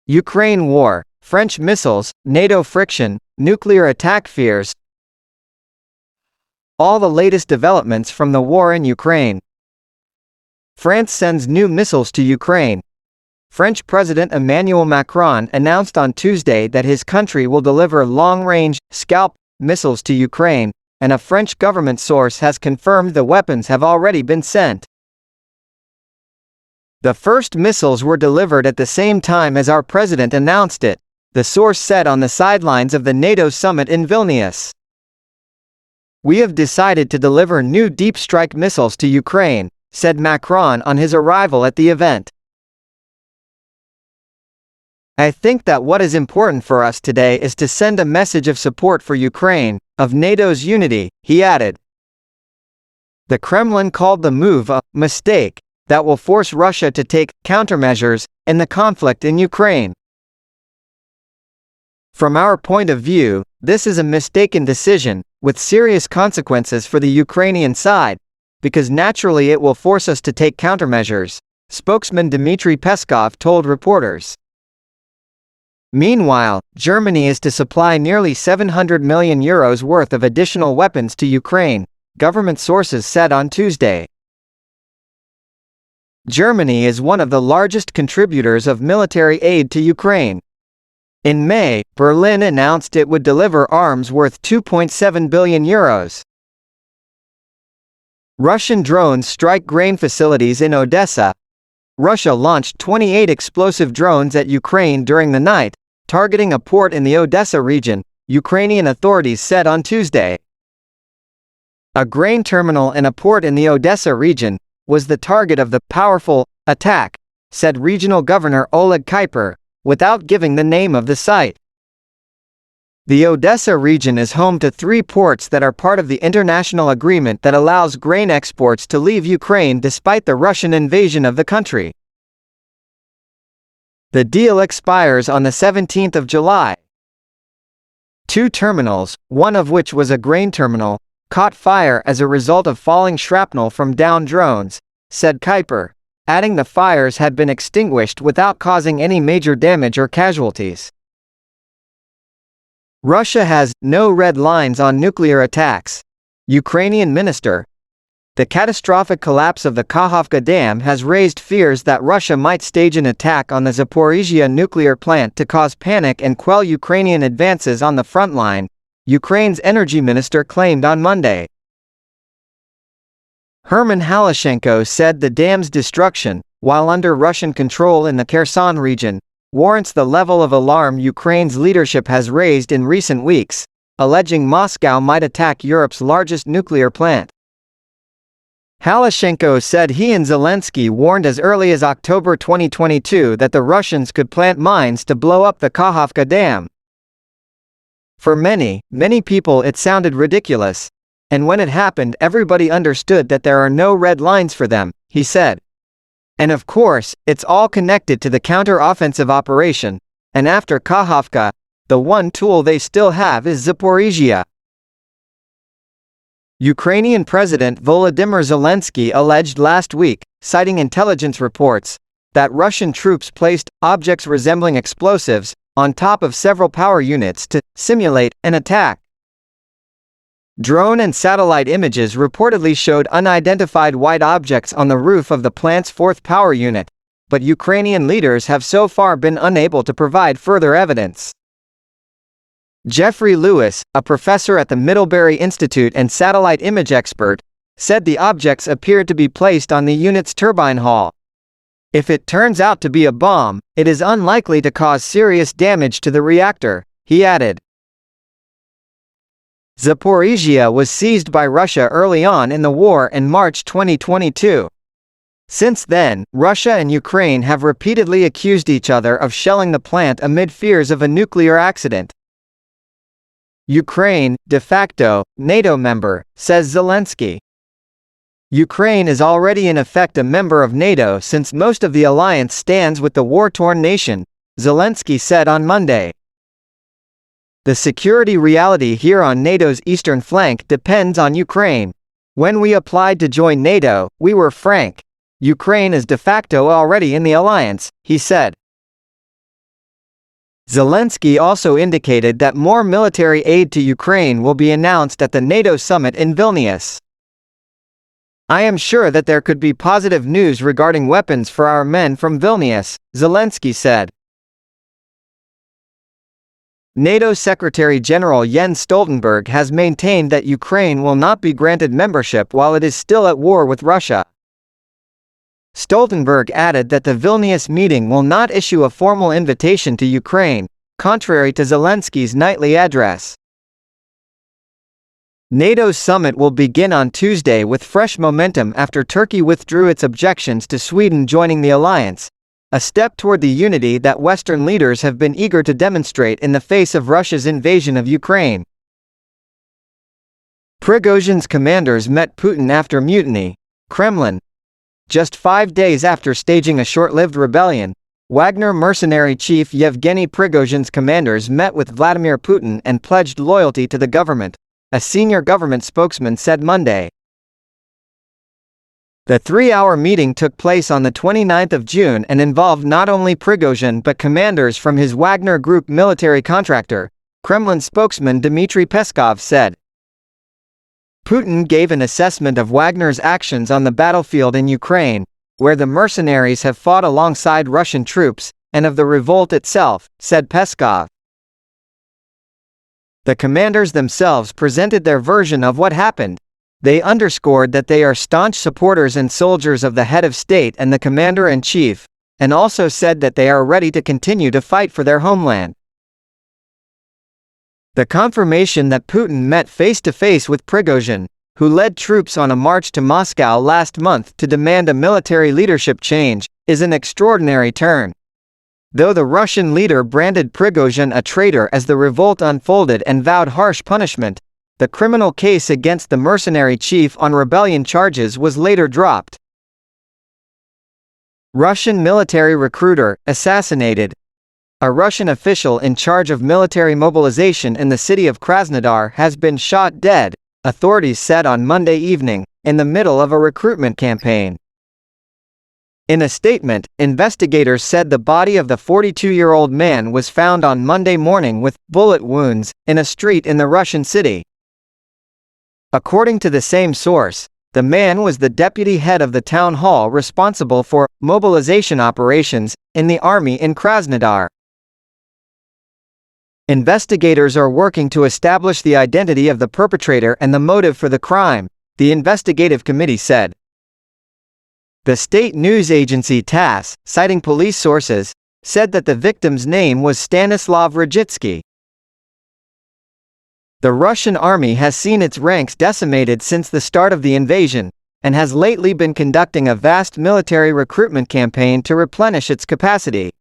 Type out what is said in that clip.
Ukraine war, French missiles, NATO friction, nuclear attack fears. All the latest developments from the war in Ukraine. France sends new missiles to Ukraine. French President Emmanuel Macron announced on Tuesday that his country will deliver long-range Scalp missiles to Ukraine, and a French government source has confirmed the weapons have already been sent. The first missiles were delivered at the same time as our president announced it, the source said on the sidelines of the NATO summit in Vilnius. We have decided to deliver new deep strike missiles to Ukraine, said Macron on his arrival at the event. I think that what is important for us today is to send a message of support for Ukraine, of NATO's unity, he added. The Kremlin called the move a mistake that will force Russia to take countermeasures in the conflict in Ukraine. From our point of view, this is a mistaken decision, with serious consequences for the Ukrainian side, because naturally it will force us to take countermeasures, spokesman Dmitry Peskov told reporters. Meanwhile, Germany is to supply nearly €700 million worth of additional weapons to Ukraine, government sources said on Tuesday. Germany is one of the largest contributors of military aid to Ukraine. In May, Berlin announced it would deliver arms worth €2.7 billion. Russian drones strike grain facilities in Odessa. Russia launched 28 explosive drones at Ukraine during the night, targeting a port in the Odessa region, Ukrainian authorities said on Tuesday. A grain terminal and a port in the Odessa region was the target of the powerful attack, said regional governor Oleg Kuiper, without giving the name of the site. The Odessa region is home to 3 ports that are part of the international agreement that allows grain exports to leave Ukraine despite the Russian invasion of the country. The deal expires on the 17th of July. 2 terminals, one of which was a grain terminal, caught fire as a result of falling shrapnel from downed drones, said Kuiper, adding the fires had been extinguished without causing any major damage or casualties. Russia has no red lines on nuclear attacks. Ukrainian minister. The catastrophic collapse of the Kakhovka Dam has raised fears that Russia might stage an attack on the Zaporizhzhia nuclear plant to cause panic and quell Ukrainian advances on the front line, Ukraine's energy minister claimed on Monday. Herman Halashenko said the dam's destruction, while under Russian control in the Kherson region, warrants the level of alarm Ukraine's leadership has raised in recent weeks, alleging Moscow might attack Europe's largest nuclear plant. Halashenko said he and Zelensky warned as early as October 2022 that the Russians could plant mines to blow up the Kakhovka Dam. For many people it sounded ridiculous, and when it happened everybody understood that there are no red lines for them, he said. And of course, it's all connected to the counter-offensive operation, and after Kakhovka, the one tool they still have is Zaporizhzhia. Ukrainian President Volodymyr Zelensky alleged last week, citing intelligence reports, that Russian troops placed objects resembling explosives on top of several power units to simulate an attack. Drone and satellite images reportedly showed unidentified white objects on the roof of the plant's 4th power unit, but Ukrainian leaders have so far been unable to provide further evidence. Jeffrey Lewis, a professor at the Middlebury Institute and satellite image expert, said the objects appeared to be placed on the unit's turbine hall. If it turns out to be a bomb, it is unlikely to cause serious damage to the reactor, he added. Zaporizhzhia was seized by Russia early on in the war in March 2022. Since then, Russia and Ukraine have repeatedly accused each other of shelling the plant amid fears of a nuclear accident. Ukraine, de facto, NATO member, says Zelensky. Ukraine is already in effect a member of NATO since most of the alliance stands with the war-torn nation, Zelensky said on Monday. The security reality here on NATO's eastern flank depends on Ukraine. When we applied to join NATO, we were frank. Ukraine is de facto already in the alliance, he said. Zelensky also indicated that more military aid to Ukraine will be announced at the NATO summit in Vilnius. "I am sure that there could be positive news regarding weapons for our men from Vilnius," Zelensky said. NATO Secretary-General Jens Stoltenberg has maintained that Ukraine will not be granted membership while it is still at war with Russia. Stoltenberg added that the Vilnius meeting will not issue a formal invitation to Ukraine, contrary to Zelensky's nightly address. NATO's summit will begin on Tuesday with fresh momentum after Turkey withdrew its objections to Sweden joining the alliance, a step toward the unity that Western leaders have been eager to demonstrate in the face of Russia's invasion of Ukraine. Prigozhin's commanders met Putin after mutiny, Kremlin. Just 5 days after staging a short-lived rebellion, Wagner mercenary chief Yevgeny Prigozhin's commanders met with Vladimir Putin and pledged loyalty to the government, a senior government spokesman said Monday. The 3-hour meeting took place on the 29th of June and involved not only Prigozhin but commanders from his Wagner Group military contractor, Kremlin spokesman Dmitry Peskov said. Putin gave an assessment of Wagner's actions on the battlefield in Ukraine, where the mercenaries have fought alongside Russian troops, and of the revolt itself, said Peskov. The commanders themselves presented their version of what happened. They underscored that they are staunch supporters and soldiers of the head of state and the commander-in-chief, and also said that they are ready to continue to fight for their homeland. The confirmation that Putin met face-to-face with Prigozhin, who led troops on a march to Moscow last month to demand a military leadership change, is an extraordinary turn. Though the Russian leader branded Prigozhin a traitor as the revolt unfolded and vowed harsh punishment, the criminal case against the mercenary chief on rebellion charges was later dropped. Russian military recruiter assassinated. A Russian official in charge of military mobilization in the city of Krasnodar has been shot dead, authorities said on Monday evening, in the middle of a recruitment campaign. In a statement, investigators said the body of the 42-year-old man was found on Monday morning with bullet wounds in a street in the Russian city. According to the same source, the man was the deputy head of the town hall responsible for mobilization operations in the army in Krasnodar. Investigators are working to establish the identity of the perpetrator and the motive for the crime, the investigative committee said. The state news agency TASS, citing police sources, said that the victim's name was Stanislav Rajitsky. The Russian army has seen its ranks decimated since the start of the invasion, and has lately been conducting a vast military recruitment campaign to replenish its capacity.